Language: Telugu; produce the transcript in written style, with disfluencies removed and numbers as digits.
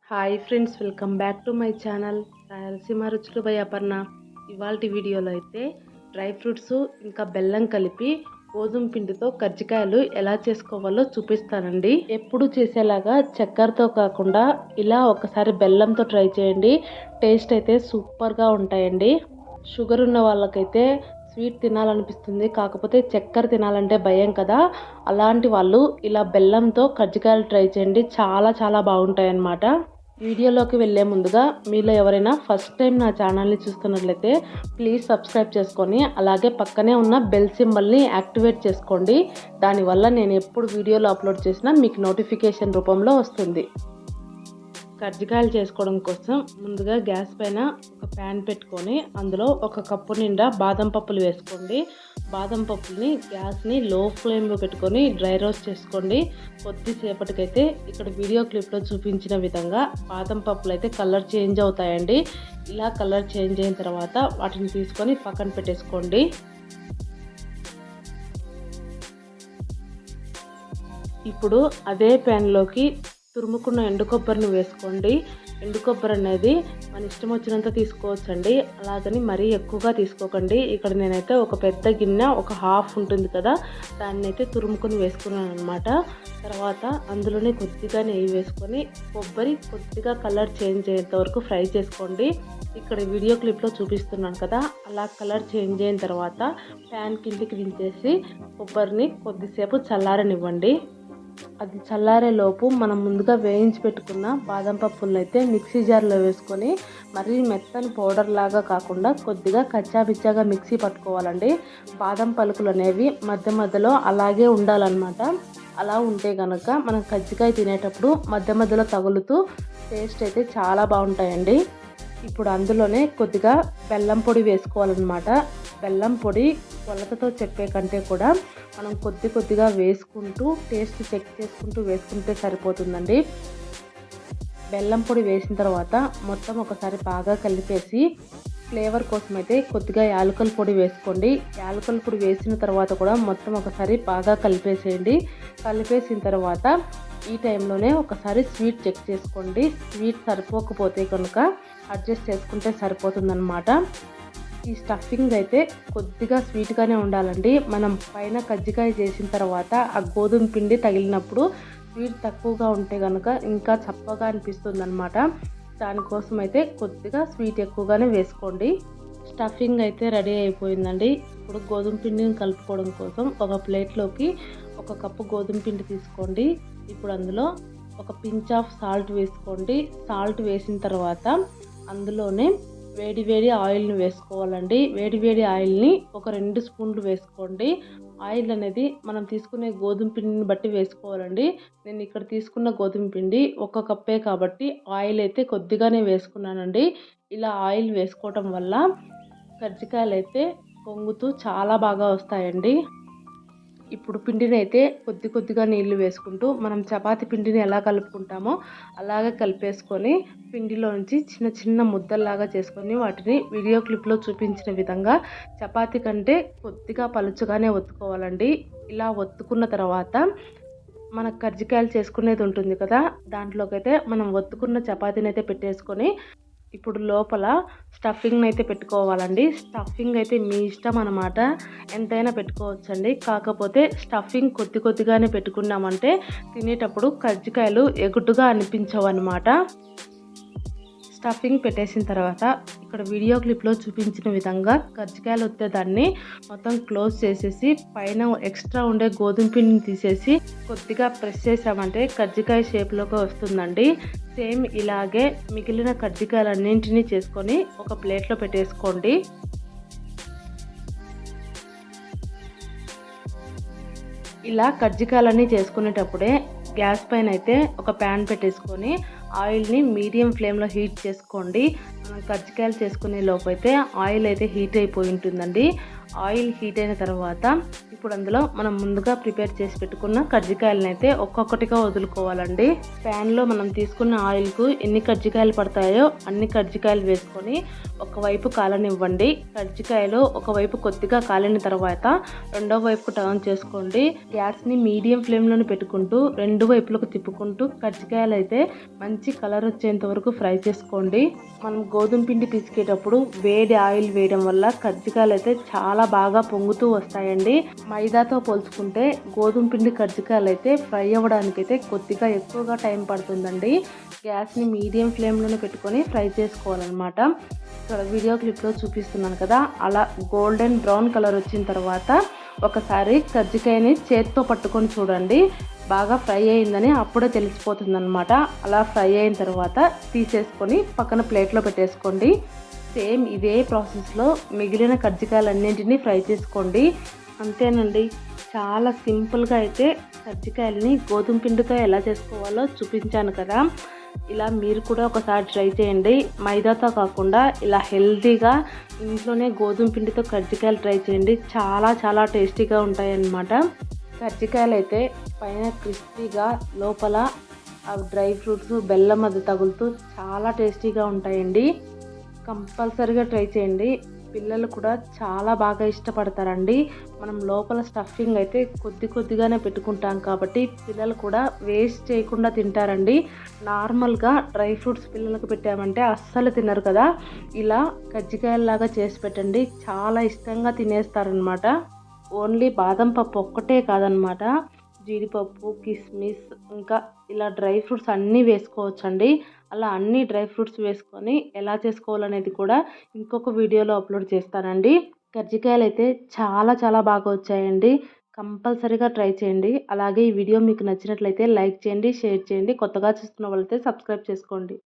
Hi friends, welcome back to my channel Rayalaseema రుచులు బై అపర్ణ. ఇవాల్టి వీడియోలో అయితే డ్రై ఫ్రూట్స్ ఇంకా బెల్లం కలిపి గోధుమ పిండితో కజ్జికాయలు ఎలా చేసుకోవాలో చూపిస్తానండి. ఎప్పుడు చేసేలాగా చక్కెరతో కాకుండా ఇలా ఒకసారి బెల్లంతో ట్రై చేయండి. టేస్ట్ అయితే సూపర్గా ఉంటాయండి. షుగర్ ఉన్న వాళ్ళకైతే స్వీట్ తినాలనిపిస్తుంది, కాకపోతే చక్కెర తినాలంటే భయం కదా. అలాంటి వాళ్ళు ఇలా బెల్లంతో కజ్జికాయలు ట్రై చేయండి, చాలా చాలా బాగుంటాయి అన్నమాట. వీడియోలోకి వెళ్ళే ముందుగా మీలో ఎవరైనా ఫస్ట్ టైం నా ఛానల్ని చూస్తున్నట్లయితే ప్లీజ్ సబ్స్క్రైబ్ చేసుకొని అలాగే పక్కనే ఉన్న బెల్ సింబల్ని యాక్టివేట్ చేసుకోండి. దానివల్ల నేను ఎప్పుడు వీడియోలు అప్లోడ్ చేసినా మీకు నోటిఫికేషన్ రూపంలో వస్తుంది. కజ్జికాయలు చేసుకోవడం కోసం ముందుగా గ్యాస్ పైన ఒక ప్యాన్ పెట్టుకొని అందులో ఒక కప్పు నిండా బాదం పప్పులు వేసుకోండి. బాదం పప్పుల్ని గ్యాస్ని లో ఫ్లేమ్లో పెట్టుకొని డ్రై రోస్ట్ చేసుకోండి. కొద్దిసేపటికైతే ఇక్కడ వీడియో క్లిప్లో చూపించిన విధంగా బాదం పప్పులు అయితే కలర్ చేంజ్ అవుతాయండి. ఇలా కలర్ చేంజ్ అయిన తర్వాత వాటిని తీసుకొని పక్కన పెట్టేసుకోండి. ఇప్పుడు అదే ప్యాన్లోకి తురుముకున్న ఎండు కొబ్బరిని వేసుకోండి. ఎండు కొబ్బరి అనేది మన ఇష్టం వచ్చినంత తీసుకోవచ్చండి, అలాగని మరీ ఎక్కువగా తీసుకోకండి. ఇక్కడ నేనైతే ఒక పెద్ద గిన్నె ఒక హాఫ్ ఉంటుంది కదా, దాన్ని అయితే తురుముకొని వేసుకున్నాను అనమాట. తర్వాత అందులోనే కొద్దిగా నెయ్యి వేసుకొని కొబ్బరి కొద్దిగా కలర్ చేంజ్ అయ్యేంత వరకు ఫ్రై చేసుకోండి. ఇక్కడ వీడియో క్లిప్లో చూపిస్తున్నాను కదా, అలా కలర్ చేంజ్ అయిన తర్వాత ప్యాన్ కిందికి దించేసి కొబ్బరిని కొద్దిసేపు చల్లారనివ్వండి. అది చల్లారే లోపు మనం ముందుగా వేయించి పెట్టుకున్న బాదం పప్పులను అయితే మిక్సీ జార్లో వేసుకొని మరీ మెత్తని పౌడర్ లాగా కాకుండా కొద్దిగా కచ్చాపిచ్చాగా మిక్సీ పట్టుకోవాలండి. బాదం పలుకులు అనేవి మధ్య మధ్యలో అలాగే ఉండాలన్నమాట. అలా ఉంటే కనుక మనం కజ్జికాయ తినేటప్పుడు మధ్య మధ్యలో తగులుతూ టేస్ట్ అయితే చాలా బాగుంటాయండి. ఇప్పుడు అందులోనే కొద్దిగా బెల్లం పొడి వేసుకోవాలన్నమాట. బెల్లం పొడి కొలతతో చెప్పే కంటే కూడా మనం కొద్దిగా వేసుకుంటూ టేస్ట్ చెక్ చేసుకుంటూ వేసుకుంటే సరిపోతుందండి. బెల్లం పొడి వేసిన తర్వాత మొత్తం ఒకసారి బాగా కలిపేసి ఫ్లేవర్ కోసం అయితే కొద్దిగా యాలకుల పొడి వేసుకోండి. యాలకుల పొడి వేసిన తర్వాత కూడా మొత్తం ఒకసారి బాగా కలిపేసేయండి. కలిపేసిన తర్వాత ఈ టైంలోనే ఒకసారి స్వీట్ చెక్ చేసుకోండి. స్వీట్ సరిపోకపోతే కనుక అడ్జస్ట్ చేసుకుంటే సరిపోతుందన్నమాట. ఈ స్టఫింగ్ అయితే కొద్దిగా స్వీట్గానే ఉండాలండి. మనం పైన కజ్జికాయ చేసిన తర్వాత ఆ గోధుమ పిండి తగిలినప్పుడు స్వీట్ తక్కువగా ఉంటే కనుక ఇంకా చప్పగా అనిపిస్తుంది అనమాట. దానికోసం అయితే కొద్దిగా స్వీట్ ఎక్కువగానే వేసుకోండి. స్టఫింగ్ అయితే రెడీ అయిపోయిందండి. ఇప్పుడు గోధుమ పిండిని కలుపుకోవడం కోసం ఒక ప్లేట్లోకి ఒక కప్పు గోధుమ పిండి తీసుకోండి. ఇప్పుడు అందులో ఒక పించ్ ఆఫ్ సాల్ట్ వేసుకోండి. సాల్ట్ వేసిన తర్వాత అందులోనే వేడి ఆయిల్ని వేసుకోవాలండి. వేడి ఆయిల్ని ఒక 2 స్పూన్లు వేసుకోండి. ఆయిల్ అనేది మనం తీసుకునే గోధుమ పిండిని బట్టి వేసుకోవాలండి. నేను ఇక్కడ తీసుకున్న గోధుమ పిండి 1 కప్పే కాబట్టి ఆయిల్ అయితే కొద్దిగానే వేసుకున్నానండి. ఇలా ఆయిల్ వేసుకోవటం వల్ల కజ్జికాయలు అయితే పొంగుతూ చాలా బాగా వస్తాయండి. ఇప్పుడు పిండిని అయితే కొద్దిగా నీళ్లు వేసుకుంటూ మనం చపాతి పిండిని ఎలా కలుపుకుంటామో అలాగే కలిపేసుకొని పిండిలో నుంచి చిన్న ముద్దల్లాగా చేసుకొని వాటిని వీడియో క్లిప్లో చూపించిన విధంగా చపాతీ కంటే కొద్దిగా పలుచగానే ఒత్తుకోవాలండి. ఇలా ఒత్తుకున్న తర్వాత మన కజ్జికాయలు చేసుకునేది ఉంటుంది కదా, దాంట్లోకైతే మనం ఒత్తుకున్న చపాతీని అయితే పెట్టేసుకొని ఇప్పుడు లోపల స్టఫింగ్ అయితే పెట్టుకోవాలండి. స్టఫింగ్ అయితే మీ ఇష్టం అన్నమాట, ఎంతైనా పెట్టుకోవచ్చండి. కాకపోతే స్టఫింగ్ కొద్దిగానే పెట్టుకున్నామంటే తినేటప్పుడు కజ్జికాయలు ఎగుటుగా అనిపించవు అన్నమాట. స్టఫింగ్ పెట్టేసిన తర్వాత ఇక్కడ వీడియో క్లిప్లో చూపించిన విధంగా కజ్జికాయలు వచ్చేదాన్ని మొత్తం క్లోజ్ చేసేసి పైన ఎక్స్ట్రా ఉండే గోధుమ పిండిని తీసేసి కొద్దిగా ప్రెస్ చేసామంటే కజ్జికాయ షేప్లోకి వస్తుందండి. సేమ్ ఇలాగే మిగిలిన కజ్జికాయలన్నింటినీ చేసుకొని ఒక ప్లేట్లో పెట్టేసుకోండి. ఇలా కజ్జికాయలన్నీ చేసుకునేటప్పుడే గ్యాస్ పైన అయితే ఒక ప్యాన్ పెట్టేసుకొని ఆయిల్ని మీడియం ఫ్లేమ్లో హీట్ చేసుకోండి. మనం కజ్జికాయలు చేసుకునే లోపు అయితే ఆయిల్ అయితే హీట్ అయిపోయి ఉంటుందండి. ఆయిల్ హీట్ అయిన తర్వాత ఇప్పుడు అందులో మనం ముందుగా ప్రిపేర్ చేసి పెట్టుకున్న కజ్జికాయలను అయితే ఒక్కొక్కటిగా వదులుకోవాలండి. ప్యాన్లో మనం తీసుకున్న ఆయిల్కు ఎన్ని కజ్జికాయలు పడతాయో అన్ని కజ్జికాయలు వేసుకొని ఒకవైపు కాలనివ్వండి. కజ్జికాయలు ఒకవైపు కొద్దిగా కాలిన తర్వాత రెండో వైపుకు టర్న్ చేసుకోండి. గ్యాస్ని మీడియం ఫ్లేమ్లోనే పెట్టుకుంటూ రెండు వైపులకు తిప్పుకుంటూ కజ్జికాయలు అయితే మంచి కలర్ వచ్చేంత వరకు ఫ్రై చేసుకోండి. మనం గోధుమ పిండి పిసికేటప్పుడు వేడి ఆయిల్ వేయడం వల్ల కజ్జికాయలు అయితే చాలా బాగా పొంగుతూ వస్తాయండి. మైదాతో పోల్చుకుంటే గోధుమ పిండి కజ్జికాయలు అయితే ఫ్రై అవ్వడానికి అయితే కొద్దిగా ఎక్కువగా టైం పడుతుందండి. గ్యాస్ని మీడియం ఫ్లేమ్లోనే పెట్టుకొని ఫ్రై చేసుకోవాలన్నమాట. ఇక్కడ వీడియో క్లిప్లో చూపిస్తున్నాను కదా, అలా గోల్డెన్ బ్రౌన్ కలర్ వచ్చిన తర్వాత ఒకసారి కజ్జికాయని చేత్తో పట్టుకొని చూడండి. బాగా ఫ్రై అయిందని అప్పుడే తెలిసిపోతుందన్నమాట. అలా ఫ్రై అయిన తర్వాత తీసేసుకొని పక్కన ప్లేట్లో పెట్టేసుకోండి. సేమ్ ఇదే ప్రాసెస్లో మిగిలిన కజ్జికాయలన్నింటినీ ఫ్రై చేసుకోండి. అంతేనండి, చాలా సింపుల్గా అయితే కజ్జికాయలని గోధుమ పిండితో ఎలా చేసుకోవాలో చూపించాను కదా. ఇలా మీరు కూడా ఒకసారి ట్రై చేయండి. మైదాతో కాకుండా ఇలా హెల్తీగా ఇంట్లోనే గోధుమ పిండితో కజ్జికాయలు ట్రై చేయండి. చాలా చాలా టేస్టీగా ఉంటాయన్నమాట. కజ్జికాయలు అయితే పైన క్రిస్పీగా లోపల ఆ డ్రై ఫ్రూట్స్ బెల్లం అది తగులుతూ చాలా టేస్టీగా ఉంటాయండి. కంపల్సరీగా ట్రై చేయండి. పిల్లలు కూడా చాలా బాగా ఇష్టపడతారండి. మనం లోపల స్టఫింగ్ అయితే కొద్దిగానే పెట్టుకుంటాం కాబట్టి పిల్లలు కూడా వేస్ట్ చేయకుండా తింటారండి. నార్మల్గా డ్రై ఫ్రూట్స్ పిల్లలకు పెట్టామంటే అస్సలు తినరు కదా. ఇలా కజ్జికాయలాగా చేసి పెట్టండి, చాలా ఇష్టంగా తినేస్తారనమాట. ఓన్లీ బాదం పప్పు ఒక్కటే కాదనమాట, జీడిపప్పు, కిస్మిస్, ఇంకా ఇలా డ్రై ఫ్రూట్స్ అన్నీ వేసుకోవచ్చండి. అలా అన్ని డ్రై ఫ్రూట్స్ వేసుకొని ఎలా చేసుకోవాలనేది కూడా ఇంకొక వీడియోలో అప్లోడ్ చేస్తానండి. కజ్జికాయలు అయితే చాలా చాలా బాగా వచ్చాయండి. కంపల్సరీగా ట్రై చేయండి. అలాగే ఈ వీడియో మీకు నచ్చినట్లయితే లైక్ చేయండి, షేర్ చేయండి. కొత్తగా చూస్తున్న వాళ్ళైతే సబ్స్క్రైబ్ చేసుకోండి.